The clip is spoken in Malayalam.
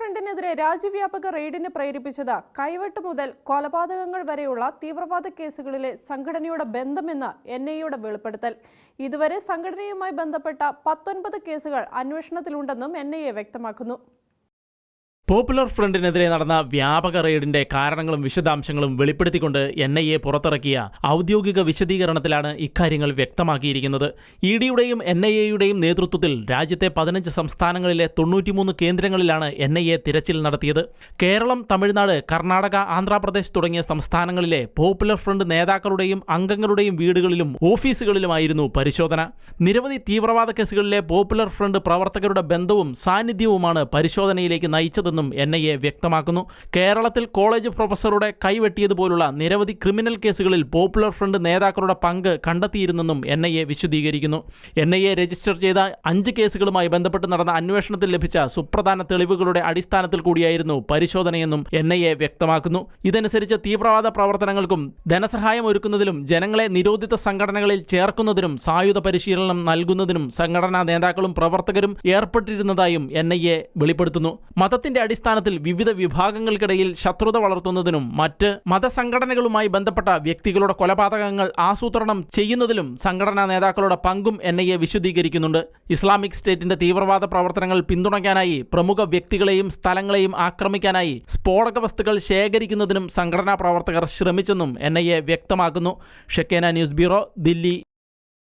ഫ്രണ്ടിനെതിരെ രാജ്യവ്യാപക റെയ്ഡിന് പ്രേരിപ്പിച്ചത് കൈവെട്ട് മുതൽ കൊലപാതകങ്ങൾ വരെയുള്ള തീവ്രവാദ കേസുകളിലെ സംഘടനയുടെ ബന്ധമെന്ന് NIAയുടെ വെളിപ്പെടുത്തൽ. ഇതുവരെ സംഘടനയുമായി ബന്ധപ്പെട്ട 19 കേസുകൾ അന്വേഷണത്തിലുണ്ടെന്നും NIA വ്യക്തമാക്കുന്നു. പോപ്പുലർ ഫ്രണ്ടിനെതിരെ നടന്ന വ്യാപക റെയ്ഡിന്റെ കാരണങ്ങളും വിശദാംശങ്ങളും വെളിപ്പെടുത്തിക്കൊണ്ട് NIA പുറത്തിറക്കിയ ഔദ്യോഗിക വിശദീകരണത്തിലാണ് ഇക്കാര്യങ്ങൾ വ്യക്തമാക്കിയിരിക്കുന്നത്. EDയുടെയും NIAയുടെയും നേതൃത്വത്തിൽ രാജ്യത്തെ 15 സംസ്ഥാനങ്ങളിലെ 93 കേന്ദ്രങ്ങളിലാണ് NIA തിരച്ചിൽ നടത്തിയത്. കേരളം, തമിഴ്നാട്, കർണാടക, ആന്ധ്രാപ്രദേശ് തുടങ്ങിയ സംസ്ഥാനങ്ങളിലെ പോപ്പുലർ ഫ്രണ്ട് നേതാക്കളുടെയും അംഗങ്ങളുടെയും വീടുകളിലും ഓഫീസുകളിലുമായിരുന്നു പരിശോധന. നിരവധി തീവ്രവാദ കേസുകളിലെ പോപ്പുലർ ഫ്രണ്ട് പ്രവർത്തകരുടെ ബന്ധവും സാന്നിധ്യവുമാണ് പരിശോധനയിലേക്ക് നയിച്ചതെന്ന് NIA വ്യക്തമാക്കുന്നു. കേരളത്തിൽ കോളേജ് പ്രൊഫസറുടെ കൈവെട്ടിയതുപോലുള്ള നിരവധി ക്രിമിനൽ കേസുകളിൽ പോപ്പുലർ ഫ്രണ്ട് നേതാക്കളുടെ പങ്ക് കണ്ടെത്തിയിരുന്നെന്നും NIA വിശദീകരിക്കുന്നു. NIA രജിസ്റ്റർ ചെയ്ത 5 കേസുകളുമായി ബന്ധപ്പെട്ട് നടന്ന അന്വേഷണത്തിൽ ലഭിച്ച സുപ്രധാന തെളിവുകളുടെ അടിസ്ഥാനത്തിൽ കൂടിയായിരുന്നു പരിശോധനയെന്നും NIA വ്യക്തമാക്കുന്നു. ഇതനുസരിച്ച് തീവ്രവാദ പ്രവർത്തനങ്ങൾക്കും ധനസഹായം ഒരുക്കുന്നതിലും ജനങ്ങളെ നിരോധിത സംഘടനകളിൽ ചേർക്കുന്നതിനും സായുധ പരിശീലനം നൽകുന്നതിനും സംഘടനാ നേതാക്കളും പ്രവർത്തകരും ഏർപ്പെട്ടിരുന്നതായും NIA വെളിപ്പെടുത്തുന്നു. മതത്തിന്റെ അടിസ്ഥാനത്തിൽ വിവിധ വിഭാഗങ്ങൾക്കിടയിൽ ശത്രുത വളർത്തുന്നതിനും മറ്റ് മതസംഘടനകളുമായി ബന്ധപ്പെട്ട വ്യക്തികളുടെ കൊലപാതകങ്ങൾ ആസൂത്രണം ചെയ്യുന്നതിലും സംഘടനാ നേതാക്കളുടെ പങ്കും NIA വിശദീകരിക്കുന്നുണ്ട്. ഇസ്ലാമിക് സ്റ്റേറ്റിന്റെ തീവ്രവാദ പ്രവർത്തനങ്ങൾ പിന്തുണയ്ക്കാനായി പ്രമുഖ വ്യക്തികളെയും സ്ഥലങ്ങളെയും ആക്രമിക്കാനായി സ്ഫോടക വസ്തുക്കൾ ശേഖരിക്കുന്നതിനും സംഘടനാ പ്രവർത്തകർ ശ്രമിച്ചെന്നും NIA വ്യക്തമാക്കുന്നു. ഷെക്കേന ന്യൂസ് ബ്യൂറോ, ദില്ലി.